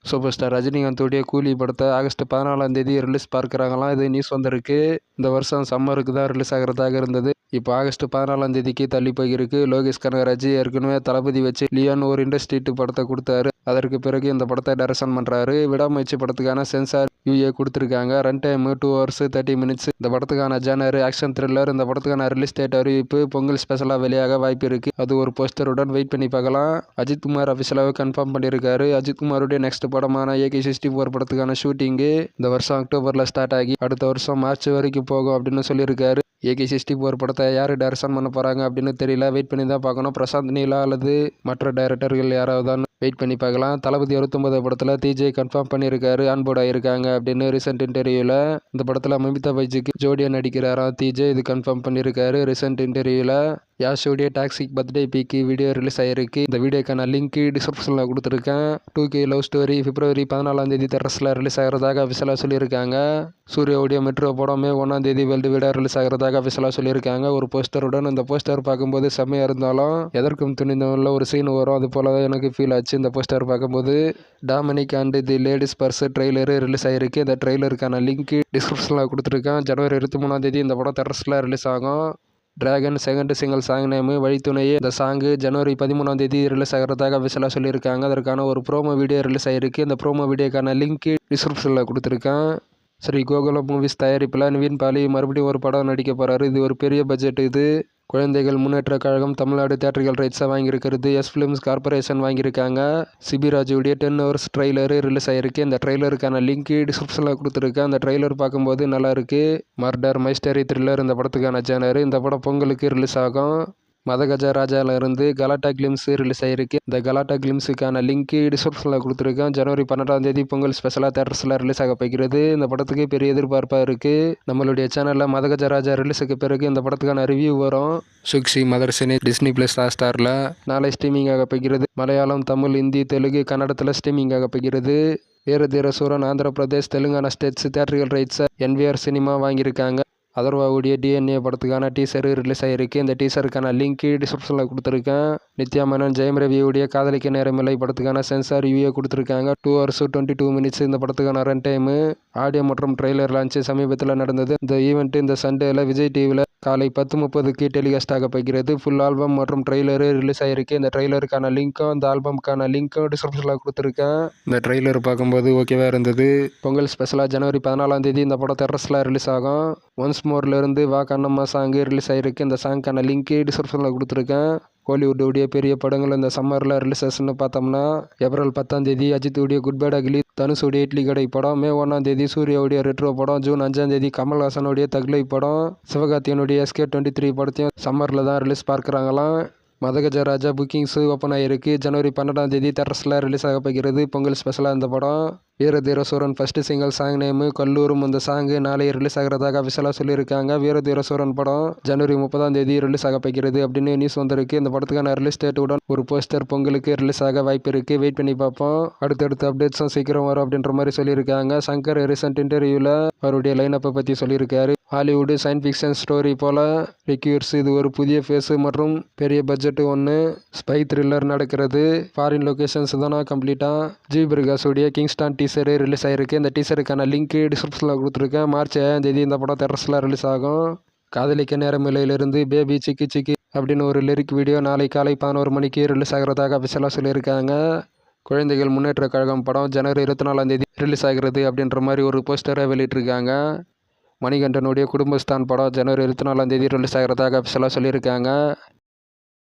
Super star ரஜினிகாந்தோடைய கூலி படத்தை August 14ஆம் தேதி ரிலீஸ் பார்க்குறாங்களாம். இது நியூஸ் வந்திருக்கு. இந்த வருஷம் சம்மருக்கு தான் ரிலீஸ் ஆகிறதாக இருந்தது. இப்போ ஆகஸ்ட் 14ஆம் தேதிக்கு தள்ளி போயிருக்கு. லோகேஷ் கனகராஜ் ஏற்கனவே தளபதி வச்சு லியான் ஒரு இண்டஸ்ட்ரீட் படத்தை கொடுத்தாரு. அதற்கு பிறகு இந்த படத்தை டைரக்ஷன் பண்ணுறாரு. விடாமுயற்சி படத்துக்கான சென்சார் யூஏ கொடுத்துருக்காங்க. Run time 2 hours 30 minutes. இந்த படத்துக்கான ஜானர் ஆக்ஷன் த்ரில்லர். இந்த படத்துக்கான ரிலீஸ் டேட் அறிவிப்பு பொங்கல் ஸ்பெஷலாக வெளியாக வாய்ப்பு இருக்கு. அது ஒரு போஸ்டருடன் வெயிட் பண்ணி பார்க்கலாம். அஜித் குமார் அஃபிஷியலாக கன்ஃபார்ம் பண்ணியிருக்காரு. அஜித் குமாருடைய நெக்ஸ்ட் படமான AK-64 படத்துக்கான ஷூட்டிங்கு இந்த வருஷம் அக்டோபரில் ஸ்டார்ட் ஆகி அடுத்த வருஷம் மார்ச் வரைக்கும் போகும் அப்படின்னு சொல்லியிருக்காரு. AK-64 படத்தை யார் டைரக்ஷன் பண்ண போகிறாங்க அப்படின்னு தெரியல. வெயிட் பண்ணி தான் பார்க்கணும். பிரசாந்த் நீலா அல்லது மற்ற டைரக்டர்கள் யாராவது வெயிட் பண்ணி பார்க்கலாம். தளபதி 69 படத்தில் TJ கன்ஃபார்ம் பண்ணியிருக்காரு. ஆன்போர்ட் ஆகியிருக்காங்க அப்படின்னு ரீசெண்ட் இன்டர்வியூவில். இந்த படத்தில் மமிதா பைஜுக்கு ஜோடியா நடிக்கிறாராம் TJ. இது கன்ஃபார்ம் பண்ணியிருக்காரு ரீசெண்ட் இன்டர்வியூவில். யாஷோடைய டாக்ஸிக் பர்த்டே பீக்கு வீடியோ ரிலீஸ் ஆகிருக்கு. இந்த வீடியோக்கான லிங்க் டிஸ்கிரிப்ஷனில் கொடுத்துருக்கேன். 2K லவ் ஸ்டோரி பிப்ரவரி 14ஆம் தேதி தேட்டர்ஸில் ரிலீஸ் ஆகிறதாக அஃபிஷியலாக சொல்லியிருக்காங்க. சூர்யாவுடைய மெட்ரோ படம் மே 1ஆம் தேதி வேர்ல்டு வீடாக ரிலீஸ் ஆகிறதாக அஃபிஷியலாக சொல்லியிருக்காங்க. ஒரு போஸ்டருடன். இந்த போஸ்டர் பார்க்கும்போது செம்மையாக இருந்தாலும் எதற்கும் துணிந்தவனில் ஒரு சீன் வரும். அது போல தான் எனக்கு ஃபீல் ஆச்சு இந்த போஸ்டர் பார்க்கும்போது. Dominic and the ladies purse trailer release ஆகிருக்கு. இந்த ட்ரெய்லருக்கான லிங்க் டிஸ்கிரிப்ஷனில் கொடுத்துருக்கேன். ஜனவரி 23ஆம் தேதி இந்த படம் தேட்டர்ஸில் ரிலீஸ் ஆகும். Dragon second single song name Vazhithunaiye. இந்த சாங்கு ஜனவரி 13ஆம் தேதி ரிலீஸ் ஆகிறதாக அஃபிஷியலாக சொல்லியிருக்காங்க. அதற்கான ஒரு ப்ரோமோ வீடியோ ரிலீஸ் ஆகிருக்கு. இந்த ப்ரோமோ வீடியோக்கான லிங்க் டிஸ்கிரிப்ஷனில் கொடுத்துருக்கேன். ஸ்ரீ கோகுலம் மூவிஸ் தயாரிப்பில் நிவின் பாலி மறுபடியும் ஒரு படம் நடிக்க போகிறாரு. இது ஒரு பெரிய பட்ஜெட். இது குழந்தைகள் Munnetra Kazhagam Tamil Nadu தியேட்டர்கள் ரைட்ஸாக வாங்கியிருக்கிறது. S films corporation வாங்கியிருக்காங்க. சிபிராஜுடைய 10 hours ட்ரெய்லரு ரிலீஸ் ஆகிருக்கு. இந்த ட்ரெய்லருக்கான லிங்க் டிஸ்கிரிப்ஷனில் கொடுத்துருக்கேன். அந்த ட்ரெய்லர் பார்க்கும்போது நல்லா இருக்குது. மர்டர் மைஸ்டரி த்ரில்லர் இந்த படத்துக்கான ஜானர். இந்த படம் பொங்கலுக்கு ரிலீஸ் ஆகும். மதகஜ ராஜாவிலிருந்து கலாட்டா கிளிம்ஸ் ரிலீஸ் ஆகிருக்கு. இந்த கலாட்டா கிளிம்ஸுக்கான லிங்க் டிஸ்கிரிப்ஷனில் கொடுத்துருக்கேன். ஜனவரி 12ஆம் தேதி பொங்கல் ஸ்பெஷலாக தேட்டர்ஸில் ரிலீஸ் ஆக போகிறது. இந்த படத்துக்கு பெரிய எதிர்பார்ப்பாக இருக்குது. நம்மளுடைய சேனலில் மதகஜ ராஜா ரிலீஸுக்கு பிறகு இந்த படத்துக்கான ரிவ்யூ வரும். சுக்ஷி மதர்சினி டிஸ்னி ப்ளஸ் ஹாட்ஸ்டாரில் நாளை ஸ்ட்ரீமிங் ஆக போகிறது. மலையாளம், தமிழ், ஹிந்தி, தெலுங்கு, கன்னடத்தில் ஸ்ட்ரீமிங் ஆக போகிறது. வீரதீர சூரன் ஆந்திர பிரதேஷ், தெலுங்கானா ஸ்டேட்ஸ் தியேட்டர்கள் ரைட்ஸை NVR சினிமா வாங்கியிருக்காங்க. அதர்வாவுடைய DNA படத்துக்கான டீசர் ரிலீஸ் ஆகிருக்கு. இந்த டீசருக்கான லிங்க் டிஸ்கிரிப்ஷனில் கொடுத்துருக்கேன். நித்யா மேனன், ஜெயம் ரவியுடைய காதலிக்க நேரமில்லை படத்துக்கான சென்சார் யூஏ கொடுத்துருக்காங்க. 2 hours 22 minutes. இந்த படத்துக்கான ரன் டைமு. ஆடியோ மற்றும் ட்ரெய்லர் லான்ச்சு சமீபத்தில் நடந்தது. இந்த ஈவெண்ட் இந்த சண்டேல விஜய் டிவியில் காலை 10:30க்கு டெலிகாஸ்ட் ஆக போகிறது. ஃபுல் ஆல்பம் மற்றும் ட்ரெய்லரு ரிலீஸ் ஆகிருக்கு. இந்த ட்ரெய்லருக்கான லிங்க்கும் இந்த ஆல்பம்க்கான லிங்க்கும் டிஸ்கிரிப்ஷனில் கொடுத்துருக்கேன். இந்த ட்ரெய்லர் பார்க்கும்போது ஓகேவாக இருந்தது. பொங்கல் ஸ்பெஷலாக ஜனவரி 14ஆம் தேதி இந்த படம் தேட்டர்ஸில் ரிலீஸ் ஆகும். ஒன்ஸ் மோர்லேருந்து வா கண்ணம்மா சாங்கு ரிலீஸ் ஆகிருக்கு. இந்த சாங்க்கான லிங்க் டிஸ்கிரிப்ஷனில் கொடுத்துருக்கேன். கோலிவுட்டுடைய பெரிய படங்கள் இந்த சம்மரில் ரிலீஸஸ்ன்னு பார்த்தோம்னா ஏப்ரல் 10ஆம் தேதி அஜித்துடைய குட் பேட் அக்லி, தனுஷுடைய இட்லி கடை படம், மே 1ஆம் தேதி சூர்யாவுடைய ரெட்ரோ படம், ஜூன் 5ஆம் தேதி கமல்ஹாசனுடைய தக்லை படம், சிவகார்த்தியனுடைய SK23 படத்தையும் சம்மரில் தான் ரிலீஸ் பார்க்குறாங்களாம். மதகஜ ராஜா புக்கிங்ஸு ஓப்பன் ஆகிருக்கு. ஜனவரி 12ஆம் தேதி தேட்டர்ஸில் ரிலீஸ் ஆக போகிறது. பொங்கல் ஸ்பெஷலாக இந்த படம். வீரதீர சூரன் ஃபர்ஸ்ட் சிங்கிள் சாங் நேமு கல்லூரும். இந்த சாங்கு நாளை ரிலீஸ் ஆகிறதாக அஃபிஷியலாக சொல்லியிருக்காங்க. வீரதீர சூரன் படம் ஜனவரி 30ஆம் தேதி ரிலீஸ் ஆக போகிறது அப்படின்னு நியூஸ் வந்திருக்கு. இந்த படத்துக்கான ரிலீஸ் டேட்டுடன் ஒரு போஸ்டர் பொங்கலுக்கு ரிலீஸ் ஆக வாய்ப்பு இருக்குது. வெயிட் பண்ணி பார்ப்போம். அடுத்தடுத்த அப்டேட்ஸும் சீக்கிரம் வரும் அப்படின்ற மாதிரி சொல்லியிருக்காங்க. சங்கர் ரீசெண்ட் இன்டர்வியூவில் அவருடைய லைனப்பை பற்றி சொல்லியிருக்காரு. ஹாலிவுட் சயின்ஸ் ஃபிக்ஷன் ஸ்டோரி போல ரிக்யூர்ஸ். இது ஒரு புதிய ஃபேஸு மற்றும் பெரிய பட்ஜெட்டு ஒன்று. ஸ்பை த்ரில்லர் நடக்கிறது. ஃபாரின் லொக்கேஷன்ஸ் தானா கம்ப்ளீட்டாக. ஜி பிரகாஷுடைய கிங்ஸ்டான் டீசரு ரிலீஸ் ஆகிருக்கு. இந்த டீசருக்கான லிங்க் டிஸ்கிரிப்ஷனில் கொடுத்துருக்கேன். மார்ச் 7ஆம் தேதி இந்த படம் தேட்டர்ஸில் ரிலீஸ் ஆகும். காதலிக்க நேரமில்லையிலிருந்து பேபி சிக்கி சிக்கி அப்படின்னு ஒரு லிரிக் வீடியோ நாளை காலை 11 மணிக்கு ரிலீஸ் ஆகிறதாக அஃபிஷியலாக சொல்லியிருக்காங்க. குழந்தைகள் முன்னேற்ற கழகம் படம் ஜனவரி 24ஆம் தேதி ரிலீஸ் ஆகிறது அப்படின்ற மாதிரி ஒரு போஸ்டரை வெளியிட்டிருக்காங்க. மணிகண்டனுடைய குடும்பஸ்தான் படம் ஜனவரி 24ஆம் தேதி ரிலீஸ் ஆகிறதாக அஃபிஷியலாக சொல்லியிருக்காங்க.